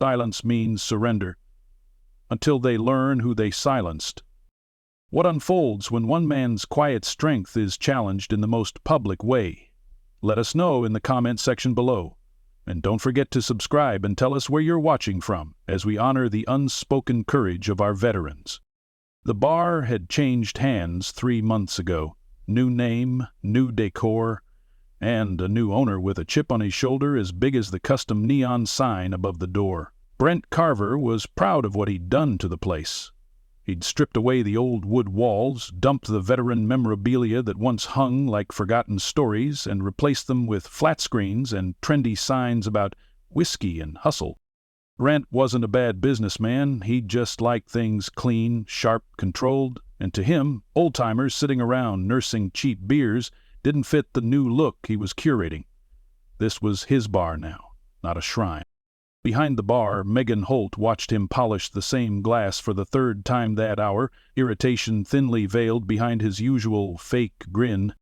Silence means surrender, until they learn who they silenced. What unfolds when one man's quiet strength is challenged in the most public way? Let us know in the comment section below. And don't forget to subscribe and tell us where you're watching from, as we honor the unspoken courage of our veterans. The bar had changed hands 3 months ago. New name, new decor, and a new owner with a chip on his shoulder as big as the custom neon sign above the door. Brent Carver was proud of what he'd done to the place. He'd stripped away the old wood walls, dumped the veteran memorabilia that once hung like forgotten stories, and replaced them with flat screens and trendy signs about whiskey and hustle. Brent wasn't a bad businessman. He just liked things clean, sharp, controlled, and to him, old-timers sitting around nursing cheap beers didn't fit the new look he was curating. This was his bar now, not a shrine. Behind the bar, Megan Holt watched him polish the same glass for the 3rd time that hour, irritation thinly veiled behind his usual fake grin.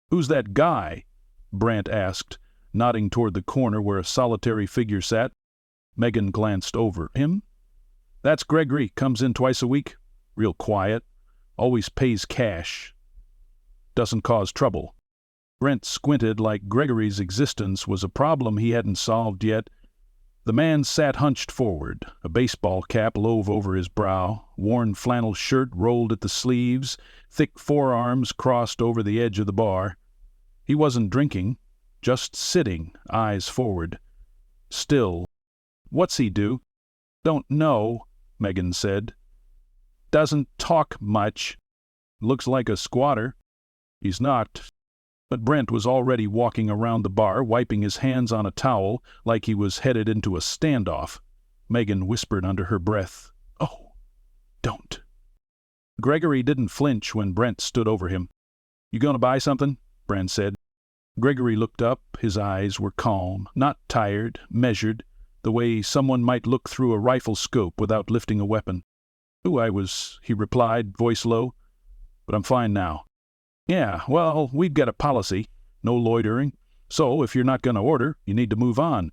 "Who's that guy?" Brent asked, nodding toward the corner where a solitary figure sat. Megan glanced over. "Him? That's Gregory, comes in twice a week. Real quiet. Always pays cash. Doesn't cause trouble." Brent squinted like Gregory's existence was a problem he hadn't solved yet. The man sat hunched forward, a baseball cap low over his brow, worn flannel shirt rolled at the sleeves, thick forearms crossed over the edge of the bar. He wasn't drinking, just sitting, eyes forward. Still. "What's he do?" "Don't know," Megan said. "Doesn't talk much. Looks like a squatter." "He's not." But Brent was already walking around the bar, wiping his hands on a towel like he was headed into a standoff. Megan whispered under her breath, "Oh, don't." Gregory didn't flinch when Brent stood over him. "You gonna buy something?" Brent said. Gregory looked up. His eyes were calm, not tired, measured, the way someone might look through a rifle scope without lifting a weapon. He replied, voice low. "But I'm fine now." "Yeah, well, we've got a policy. No loitering. So if you're not going to order, you need to move on."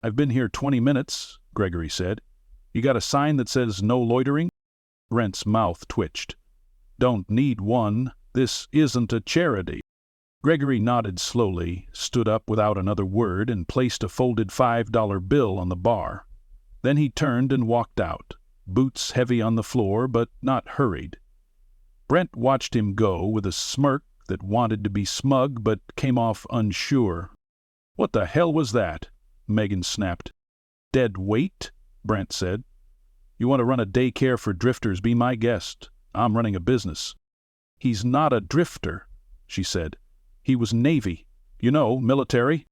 "I've been here 20 minutes, Gregory said. "You got a sign that says no loitering?" Brent's mouth twitched. "Don't need one. This isn't a charity." Gregory nodded slowly, stood up without another word, and placed a folded $5 bill on the bar. Then he turned and walked out, boots heavy on the floor, but not hurried. Brent watched him go with a smirk that wanted to be smug but came off unsure. "What the hell was that?" Megan snapped. "Dead weight," Brent said. "You want to run a daycare for drifters, be my guest. I'm running a business." "He's not a drifter," she said. "He was Navy. You know, military." It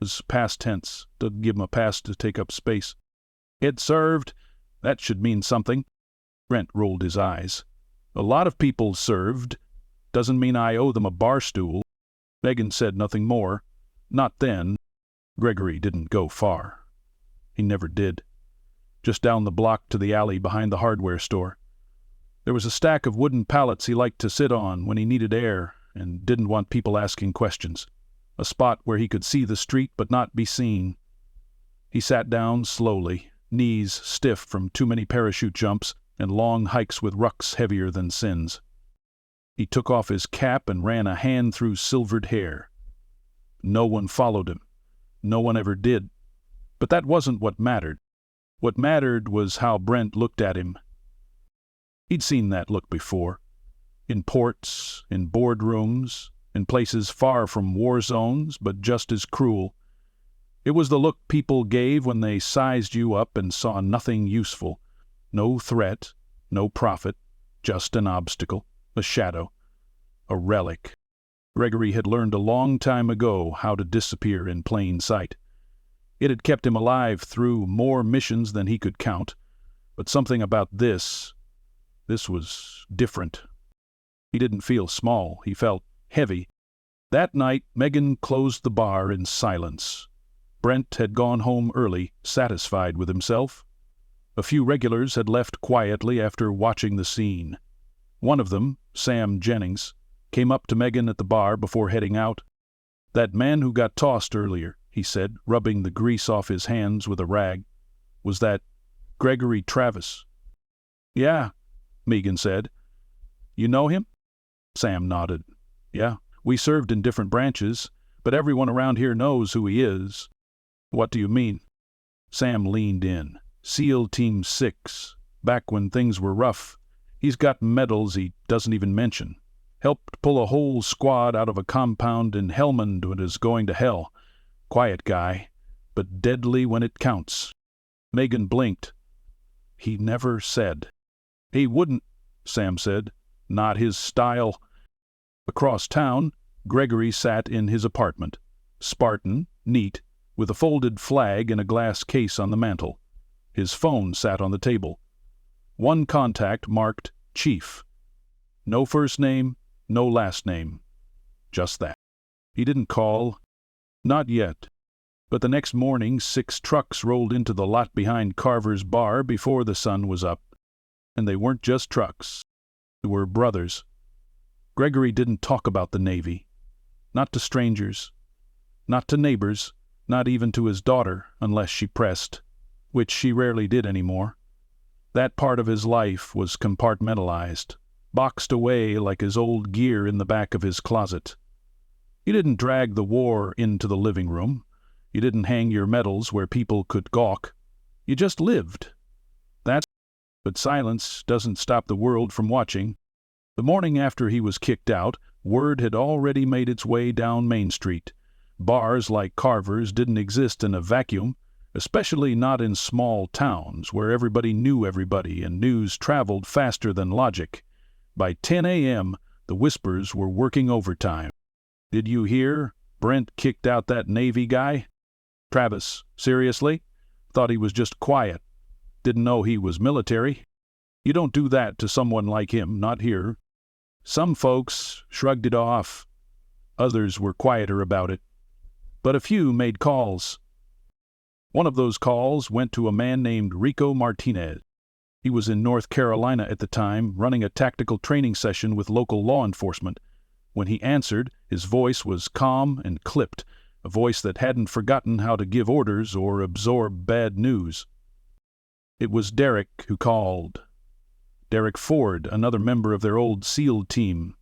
was past tense. Doesn't give him a pass to take up space. "It served. That should mean something." Brent rolled his eyes. "A lot of people served. Doesn't mean I owe them a bar stool." Megan said nothing more. Not then. Gregory didn't go far. He never did. Just down the block to the alley behind the hardware store. There was a stack of wooden pallets he liked to sit on when he needed air and didn't want people asking questions. A spot where he could see the street but not be seen. He sat down slowly, knees stiff from too many parachute jumps and long hikes with rucks heavier than sins. He took off his cap and ran a hand through silvered hair. No one followed him. No one ever did. But that wasn't what mattered. What mattered was how Brent looked at him. He'd seen that look before. In ports, in boardrooms, in places far from war zones, but just as cruel. It was the look people gave when they sized you up and saw nothing useful. No threat, no profit, just an obstacle, a shadow, a relic. Gregory had learned a long time ago how to disappear in plain sight. It had kept him alive through more missions than he could count, but something about this was different. He didn't feel small, he felt heavy. That night, Megan closed the bar in silence. Brent had gone home early, satisfied with himself. A few regulars had left quietly after watching the scene. One of them, Sam Jennings, came up to Megan at the bar before heading out. "That man who got tossed earlier," he said, rubbing the grease off his hands with a rag. Was that Gregory Travis? Yeah, Megan said. You know him? Sam nodded. Yeah, we served in different branches, but everyone around here knows who he is. What do you mean? Sam leaned in. SEAL Team 6. Back when things were rough. He's got medals he doesn't even mention. Helped pull a whole squad out of a compound in Helmand when it was going to hell. Quiet guy, but deadly when it counts. Megan blinked. He never said. He wouldn't, Sam said. Not his style. Across town, Gregory sat in his apartment. Spartan, neat, with a folded flag in a glass case on the mantel. His phone sat on the table. One contact marked Chief. No first name, no last name. Just that. He didn't call. Not yet. But the next morning 6 trucks rolled into the lot behind Carver's bar before the sun was up. And they weren't just trucks. They were brothers. Gregory didn't talk about the Navy. Not to strangers. Not to neighbors. Not even to his daughter, unless she pressed, which she rarely did anymore. That part of his life was compartmentalized, boxed away like his old gear in the back of his closet. You didn't drag the war into the living room. You didn't hang your medals where people could gawk. You just lived. But silence doesn't stop the world from watching. The morning after he was kicked out, word had already made its way down Main Street. Bars like Carver's didn't exist in a vacuum, especially not in small towns where everybody knew everybody and news traveled faster than logic. By 10 a.m., the whispers were working overtime. Did you hear? Brent kicked out that Navy guy? Travis, seriously? Thought he was just quiet. Didn't know he was military. You don't do that to someone like him, not here. Some folks shrugged it off. Others were quieter about it. But a few made calls. One of those calls went to a man named Rico Martinez. He was in North Carolina at the time, running a tactical training session with local law enforcement. When he answered, his voice was calm and clipped, a voice that hadn't forgotten how to give orders or absorb bad news. It was Derek who called. Derek Ford, another member of their old SEAL team.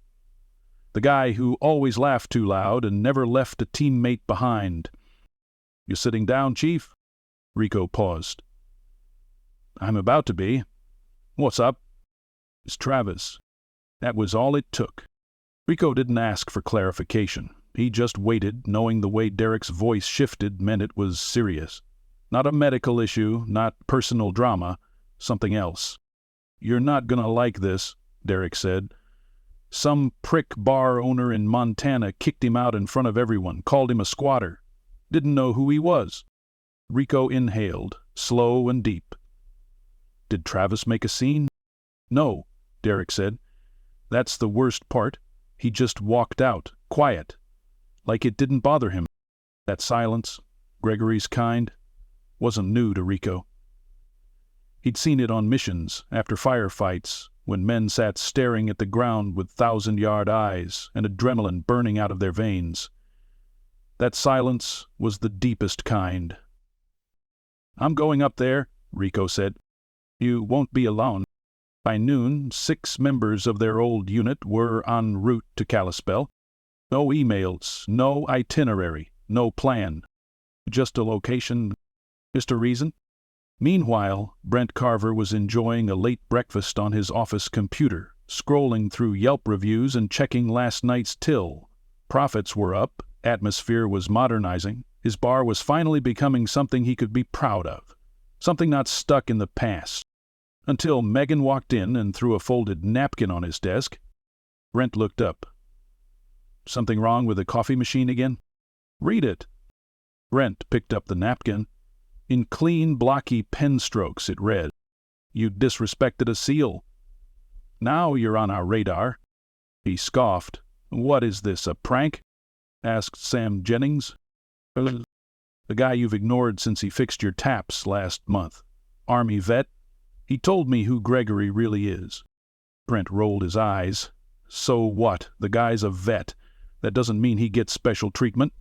The guy who always laughed too loud and never left a teammate behind. You sitting down, Chief? Rico paused. I'm about to be. What's up? It's Travis. That was all it took. Rico didn't ask for clarification. He just waited, knowing the way Derek's voice shifted meant it was serious. Not a medical issue, not personal drama, something else. You're not gonna like this, Derek said. Some prick bar owner in Montana kicked him out in front of everyone, called him a squatter. Didn't know who he was. Rico inhaled, slow and deep. Did Travis make a scene? No, Derek said. That's the worst part. He just walked out, quiet, like it didn't bother him. That silence, Gregory's kind, wasn't new to Rico. He'd seen it on missions, after firefights, when men sat staring at the ground with 1,000-yard eyes and adrenaline burning out of their veins. That silence was the deepest kind. I'm going up there, Rico said. You won't be alone. By noon, 6 members of their old unit were en route to Kalispell. No emails, no itinerary, no plan. Just a location, just a reason. Meanwhile, Brent Carver was enjoying a late breakfast on his office computer, scrolling through Yelp reviews and checking last night's till. Profits were up, atmosphere was modernizing, his bar was finally becoming something he could be proud of, something not stuck in the past. Until Megan walked in and threw a folded napkin on his desk. Brent looked up. Something wrong with the coffee machine again? Read it. Brent picked up the napkin. In clean, blocky pen strokes it read, You disrespected a SEAL. Now you're on our radar. He scoffed. What is this, a prank? Asked Sam Jennings. The guy you've ignored since he fixed your taps last month. Army vet. He told me who Gregory really is. Brent rolled his eyes. So what? The guy's a vet. That doesn't mean he gets special treatment.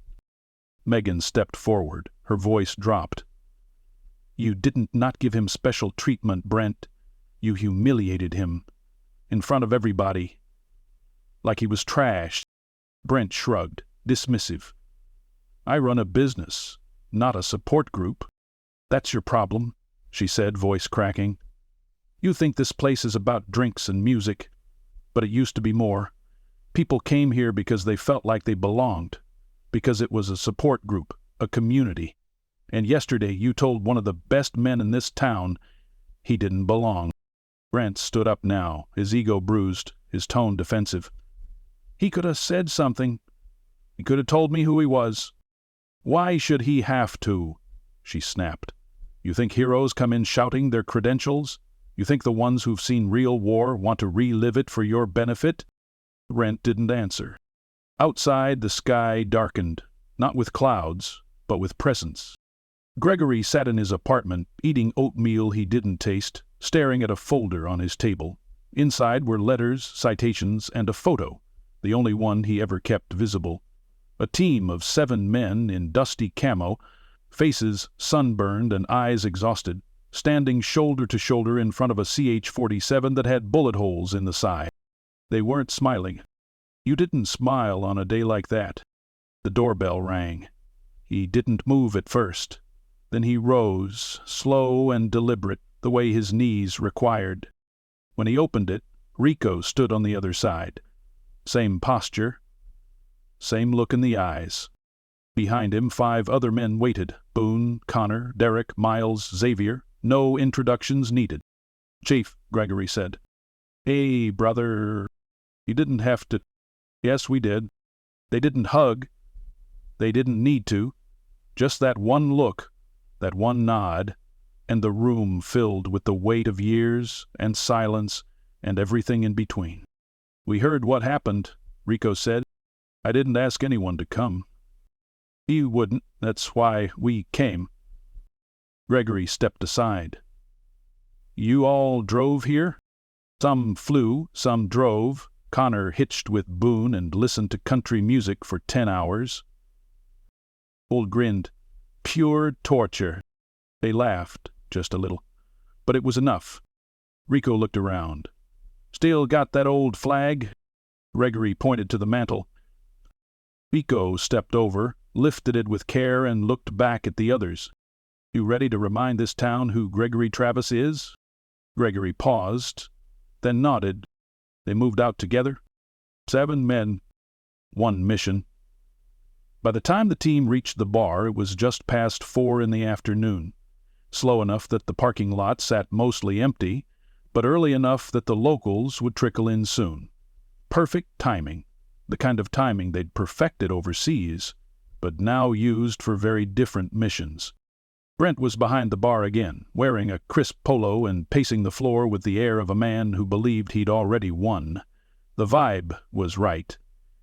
Megan stepped forward. Her voice dropped. You didn't not give him special treatment, Brent. You humiliated him. In front of everybody. Like he was trash. Brent shrugged, dismissive. I run a business, not a support group. That's your problem, she said, voice cracking. You think this place is about drinks and music, but it used to be more. People came here because they felt like they belonged, because it was a support group, a community. And yesterday you told one of the best men in this town he didn't belong. Brent stood up now, his ego bruised, his tone defensive. He could have said something. He could have told me who he was. Why should he have to? She snapped. You think heroes come in shouting their credentials? You think the ones who've seen real war want to relive it for your benefit? Brent didn't answer. Outside, the sky darkened, not with clouds, but with presence. Gregory sat in his apartment, eating oatmeal he didn't taste, staring at a folder on his table. Inside were letters, citations, and a photo, the only one he ever kept visible. A team of 7 men in dusty camo, faces sunburned and eyes exhausted, standing shoulder to shoulder in front of a CH-47 that had bullet holes in the side. They weren't smiling. You didn't smile on a day like that. The doorbell rang. He didn't move at first. Then he rose, slow and deliberate, the way his knees required. When he opened it, Rico stood on the other side. Same posture, same look in the eyes. Behind him, 5 other men waited. Boone, Connor, Derek, Miles, Xavier. No introductions needed. Chief, Gregory said. Hey, brother. You didn't have to. Yes, we did. They didn't hug. They didn't need to. Just that one look, that one nod, and the room filled with the weight of years and silence and everything in between. We heard what happened, Rico said. I didn't ask anyone to come. You wouldn't. That's why we came. Gregory stepped aside. You all drove here? Some flew, some drove. Connor hitched with Boone and listened to country music for 10 hours. Old grinned. Pure torture. They laughed, just a little. But it was enough. Rico looked around. Still got that old flag? Gregory pointed to the mantel. Rico stepped over, lifted it with care, and looked back at the others. You ready to remind this town who Gregory Travis is? Gregory paused, then nodded. They moved out together. 7 men, 1 mission. By the time the team reached the bar, it was just past 4 in the afternoon. Slow enough that the parking lot sat mostly empty, but early enough that the locals would trickle in soon. Perfect timing, the kind of timing they'd perfected overseas, but now used for very different missions. Brent was behind the bar again, wearing a crisp polo and pacing the floor with the air of a man who believed he'd already won. The vibe was right.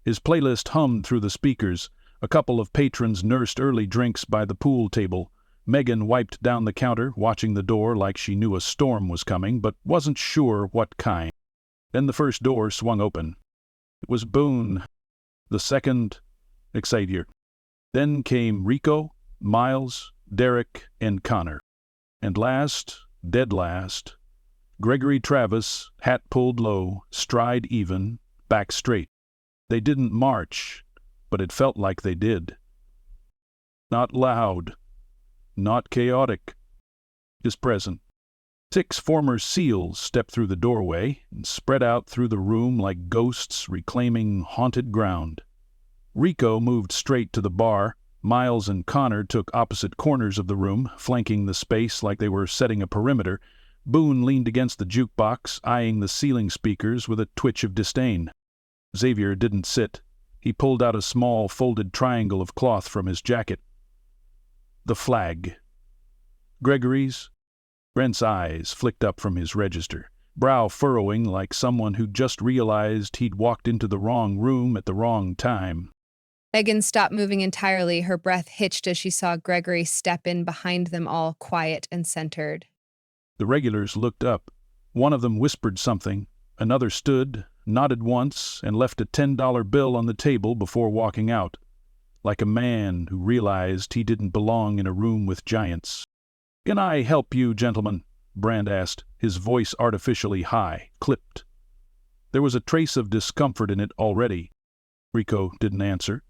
His playlist hummed through the speakers. A couple of patrons nursed early drinks by the pool table. Megan wiped down the counter, watching the door like she knew a storm was coming, but wasn't sure what kind. Then the first door swung open. It was Boone. The second, Xavier. Then came Rico, Miles, Derek, and Connor. And last, dead last, Gregory Travis, hat pulled low, stride even, back straight. They didn't march, but it felt like they did. Not loud, not chaotic, just present. 6 former SEALs stepped through the doorway and spread out through the room like ghosts reclaiming haunted ground. Rico moved straight to the bar. Miles and Connor took opposite corners of the room, flanking the space like they were setting a perimeter. Boone leaned against the jukebox, eyeing the ceiling speakers with a twitch of disdain. Xavier didn't sit. He pulled out a small folded triangle of cloth from his jacket. The flag. Gregory's? Brent's eyes flicked up from his register, brow furrowing like someone who'd just realized he'd walked into the wrong room at the wrong time. Megan stopped moving entirely, her breath hitched as she saw Gregory step in behind them all, quiet and centered. The regulars looked up. One of them whispered something. Another stood, nodded once, and left a $10 bill on the table before walking out, like a man who realized he didn't belong in a room with giants. "Can I help you, gentlemen?" Brand asked, his voice artificially high, clipped. There was a trace of discomfort in it already. Rico didn't answer.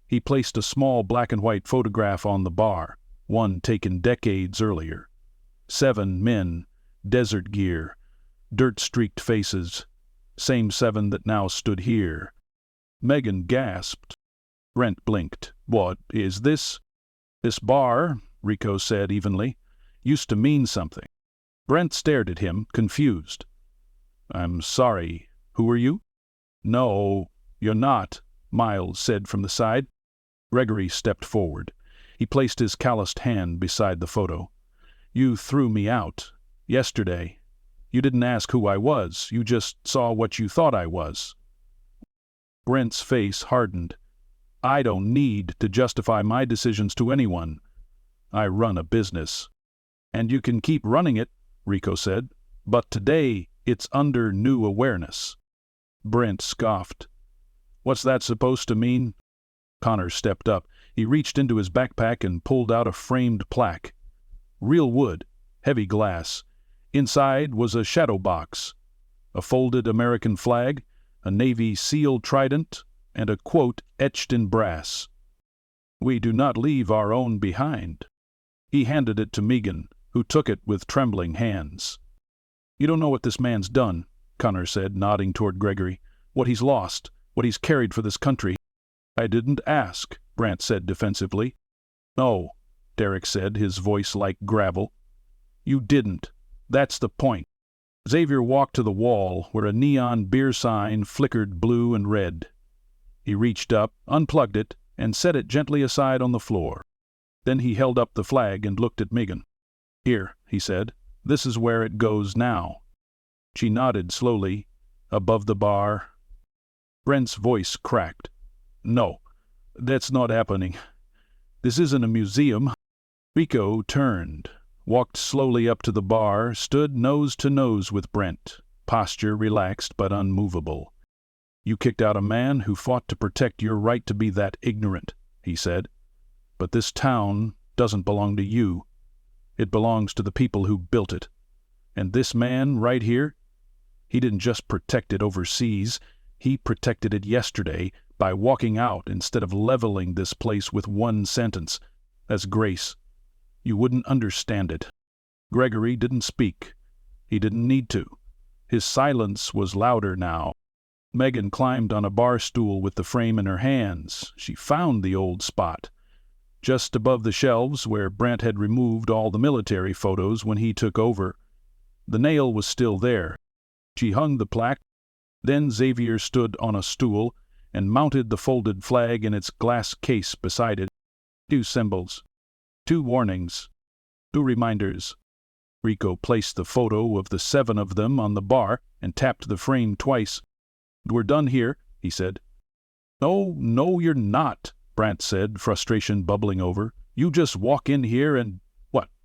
He placed a small black-and-white photograph on the bar, one taken decades earlier. 7 men, desert gear, dirt-streaked faces, same 7 that now stood here. Megan gasped. Brent blinked. "What is this?" "This bar," Rico said evenly, "used to mean something." Brent stared at him, confused. "I'm sorry. Who are you?" "No, you're not," Miles said from the side. Gregory stepped forward. He placed his calloused hand beside the photo. "You threw me out. Yesterday. You didn't ask who I was. You just saw what you thought I was." Brent's face hardened. "I don't need to justify my decisions to anyone. I run a business." "And you can keep running it," Rico said. "But today it's under new awareness." Brent scoffed. "What's that supposed to mean?" Connor stepped up. He reached into his backpack and pulled out a framed plaque. Real wood, heavy glass. Inside was a shadow box, a folded American flag, a Navy SEAL trident, and a quote etched in brass. "We do not leave our own behind." He handed it to Megan, who took it with trembling hands. "You don't know what this man's done," Connor said, nodding toward Gregory. "What he's lost, what he's carried for this country." "I didn't ask," Brant said defensively. "No," Derek said, his voice like gravel. "You didn't. That's the point." Xavier walked to the wall where a neon beer sign flickered blue and red. He reached up, unplugged it, and set it gently aside on the floor. Then he held up the flag and looked at Megan. "Here," he said. "This is where it goes now." She nodded slowly. "Above the bar." Brent's voice cracked. "No, that's not happening. This isn't a museum." Rico turned, walked slowly up to the bar, stood nose to nose with Brent, posture relaxed but unmovable. "You kicked out a man who fought to protect your right to be that ignorant," he said. "But this town doesn't belong to you. It belongs to the people who built it. And this man right here, he didn't just protect it overseas, he protected it yesterday by walking out instead of leveling this place with one sentence. That's grace. You wouldn't understand it." Gregory didn't speak. He didn't need to. His silence was louder now. Megan climbed on a bar stool with the frame in her hands. She found the old spot, just above the shelves where Brent had removed all the military photos when he took over. The nail was still there. She hung the plaque. Then Xavier stood on a stool and mounted the folded flag in its glass case beside it. 2 symbols. 2 warnings. 2 reminders. Rico placed the photo of the 7 of them on the bar and tapped the frame twice. "We're done here," he said. No, you're not," Brant said, frustration bubbling over. "You just walk in here and,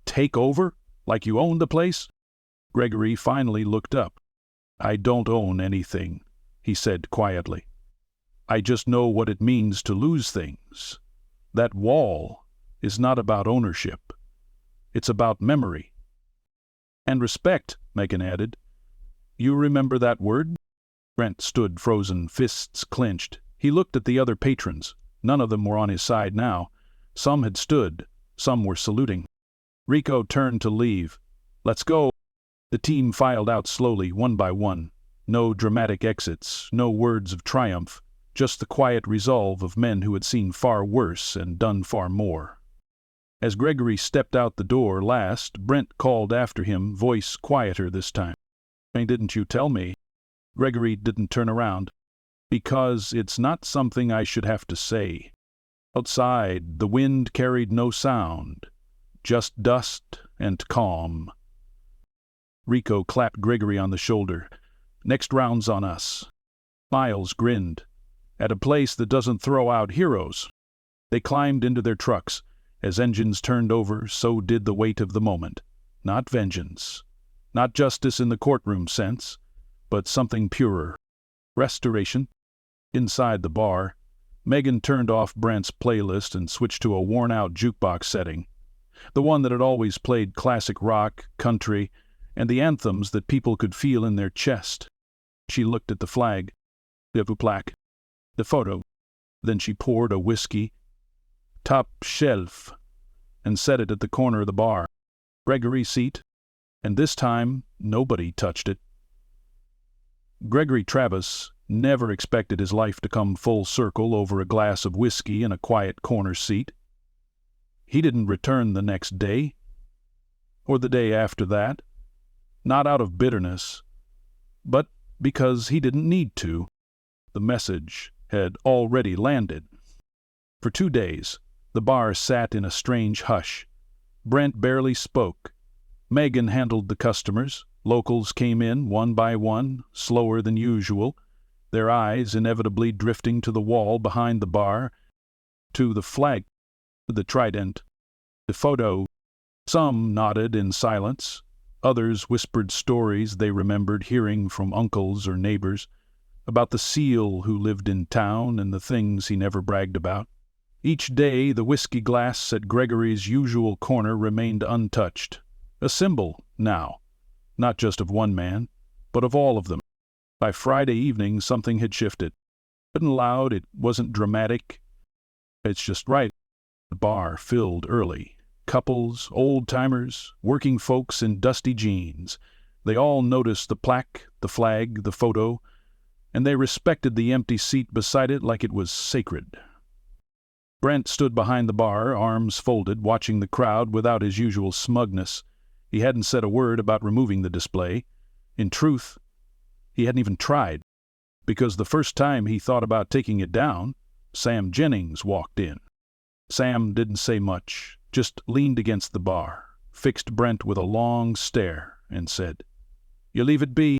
take over? Like you own the place?" Gregory finally looked up. "I don't own anything," he said quietly. "I just know what it means to lose things. That wall is not about ownership. It's about memory." "And respect," Megan added. "You remember that word?" Brent stood frozen, fists clenched. He looked at the other patrons. None of them were on his side now. Some had stood. Some were saluting. Rico turned to leave. "Let's go." The team filed out slowly, one by one. No dramatic exits, no words of triumph, just the quiet resolve of men who had seen far worse and done far more. As Gregory stepped out the door last, Brent called after him, voice quieter this time. "Why didn't you tell me?" Gregory didn't turn around. "Because it's not something I should have to say." Outside, the wind carried no sound, just dust and calm. Rico clapped Gregory on the shoulder. "Next round's on us." Miles grinned. "At a place that doesn't throw out heroes." They climbed into their trucks. As engines turned over, so did the weight of the moment. Not vengeance. Not justice in the courtroom sense, but something purer. Restoration. Inside the bar, Megan turned off Brent's playlist and switched to a worn-out jukebox setting. the one that had always played classic rock, country, and the anthems that people could feel in their chest. She looked at the flag, the plaque, the photo. Then she poured a whiskey, top shelf, and set it at the corner of the bar. Gregory's seat, and this time nobody touched it. Gregory Travis never expected his life to come full circle over a glass of whiskey in a quiet corner seat. He didn't return the next day, or the day after that, not out of bitterness, but because he didn't need to. The message had already landed. For 2 days, the bar sat in a strange hush. Brent barely spoke. Megan handled the customers. Locals came in one by one, slower than usual, their eyes inevitably drifting to the wall behind the bar, to the flag, the trident, the photo. Some nodded in silence. Others whispered stories they remembered hearing from uncles or neighbors about the seal who lived in town and the things he never bragged about. Each day the whiskey glass at Gregory's usual corner remained untouched, a symbol now, not just of one man, but of all of them. By Friday evening something had shifted. It wasn't loud, it wasn't dramatic. It's just right. The bar filled early. Couples, old-timers, working folks in dusty jeans. They all noticed the plaque, the flag, the photo, and they respected the empty seat beside it like it was sacred. Brent stood behind the bar, arms folded, watching the crowd without his usual smugness. He hadn't said a word about removing the display. In truth, he hadn't even tried, because the first time he thought about taking it down, Sam Jennings walked in. Sam didn't say much, just leaned against the bar, fixed Brent with a long stare, and said, "You leave it be."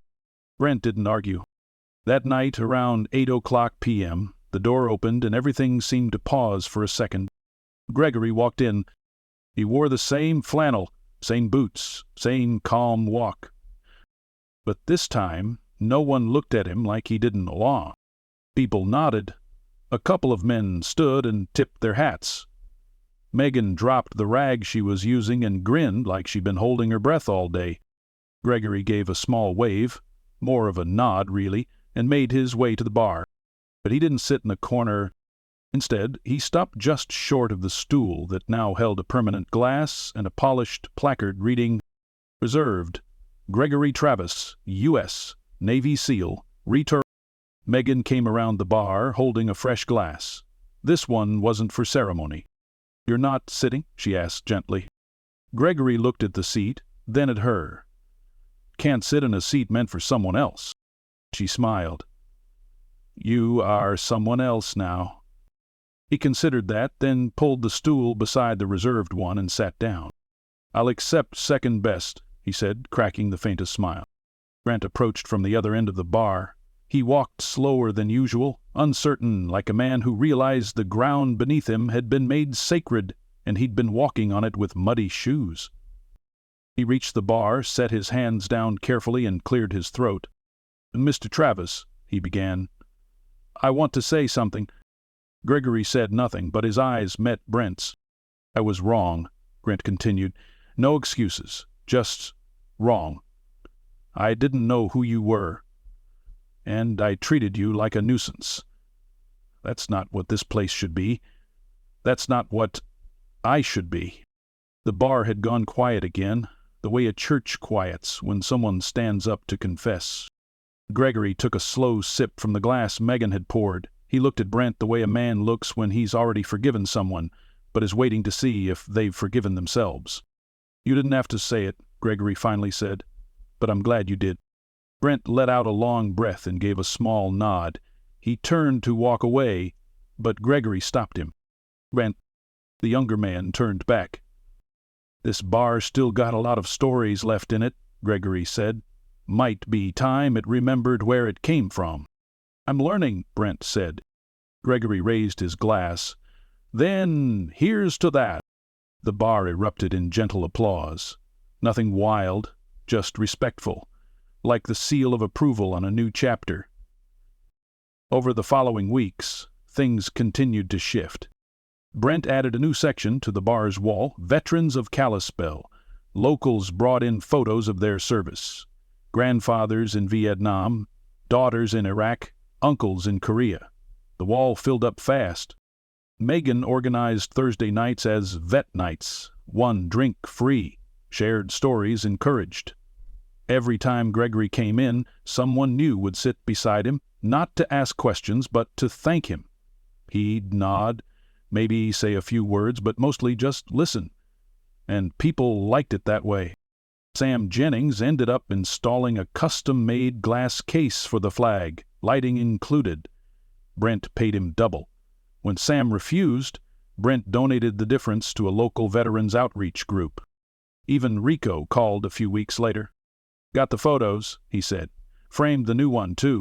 Brent didn't argue. That night, around 8:00 p.m., the door opened and everything seemed to pause for a second. Gregory walked in. He wore the same flannel, same boots, same calm walk. But this time, no one looked at him like he didn't belong. People nodded. A couple of men stood and tipped their hats. Megan dropped the rag she was using and grinned like she'd been holding her breath all day. Gregory gave a small wave, more of a nod, really, and made his way to the bar. But he didn't sit in a corner. Instead, he stopped just short of the stool that now held a permanent glass and a polished placard reading, "Reserved, Gregory Travis, U.S., Navy SEAL, return." Megan came around the bar, holding a fresh glass. This one wasn't for ceremony. "You're not sitting?" she asked gently. Gregory looked at the seat, then at her. "Can't sit in a seat meant for someone else." She smiled. "You are someone else now." He considered that, then pulled the stool beside the reserved one and sat down. "I'll accept second best," he said, cracking the faintest smile. Grant approached from the other end of the bar. He walked slower than usual, uncertain, like a man who realized the ground beneath him had been made sacred and he'd been walking on it with muddy shoes. He reached the bar, set his hands down carefully, and cleared his throat. "Mr. Travis," he began, "I want to say something." Gregory said nothing, but his eyes met Brent's. "I was wrong," Brent continued. "No excuses, just wrong. I didn't know who you were, and I treated you like a nuisance. That's not what this place should be. That's not what I should be." The bar had gone quiet again, the way a church quiets when someone stands up to confess. Gregory took a slow sip from the glass Megan had poured. He looked at Brent the way a man looks when he's already forgiven someone, but is waiting to see if they've forgiven themselves. "You didn't have to say it," Gregory finally said, "but I'm glad you did." Brent let out a long breath and gave a small nod. He turned to walk away, but Gregory stopped him. "Brent," the younger man turned back. "This bar still got a lot of stories left in it," Gregory said. "Might be time it remembered where it came from." "I'm learning," Brent said. Gregory raised his glass. "Then here's to that." The bar erupted in gentle applause. Nothing wild, just respectful, like the seal of approval on a new chapter. Over the following weeks, things continued to shift. Brent added a new section to the bar's wall, Veterans of Kalispell. Locals brought in photos of their service. Grandfathers in Vietnam, daughters in Iraq, uncles in Korea. The wall filled up fast. Megan organized Thursday nights as Vet Nights, one drink free, shared stories encouraged. Every time Gregory came in, someone new would sit beside him, not to ask questions, but to thank him. He'd nod, maybe say a few words, but mostly just listen. And people liked it that way. Sam Jennings ended up installing a custom-made glass case for the flag, lighting included. Brent paid him double. When Sam refused, Brent donated the difference to a local veterans outreach group. Even Rico called a few weeks later. "Got the photos," he said. "Framed the new one, too."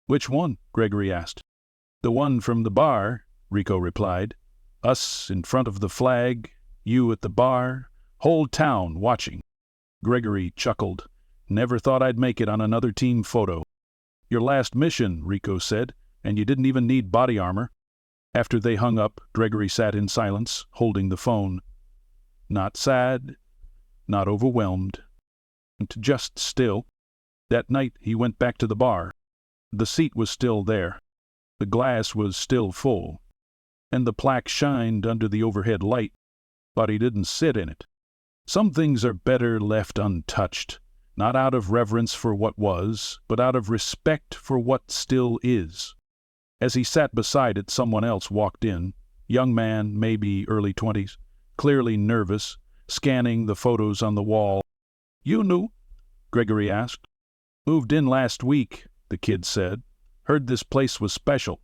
"Which one?" Gregory asked. "The one from the bar," Rico replied. "Us in front of the flag, you at the bar, whole town watching." Gregory chuckled. "Never thought I'd make it on another team photo." "Your last mission," Rico said, "and you didn't even need body armor." After they hung up, Gregory sat in silence, holding the phone. Not sad, not overwhelmed, just still. That night he went back to the bar. The seat was still there. The glass was still full. And the plaque shined under the overhead light, but he didn't sit in it. Some things are better left untouched, not out of reverence for what was, but out of respect for what still is. As he sat beside it, someone else walked in, young man, maybe early 20s, clearly nervous, scanning the photos on the wall. "You knew?" Gregory asked. "Moved in last week," the kid said. "Heard this place was special."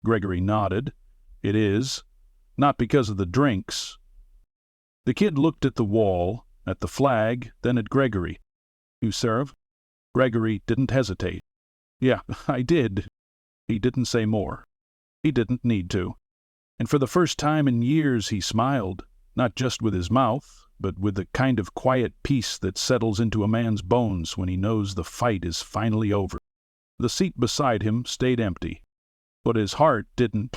Gregory nodded. "It is. Not because of the drinks." The kid looked at the wall, at the flag, then at Gregory. "You serve?" Gregory didn't hesitate. "Yeah, I did." He didn't say more. He didn't need to. And for the first time in years he smiled, not just with his mouth, but with the kind of quiet peace that settles into a man's bones when he knows the fight is finally over. The seat beside him stayed empty, but his heart didn't.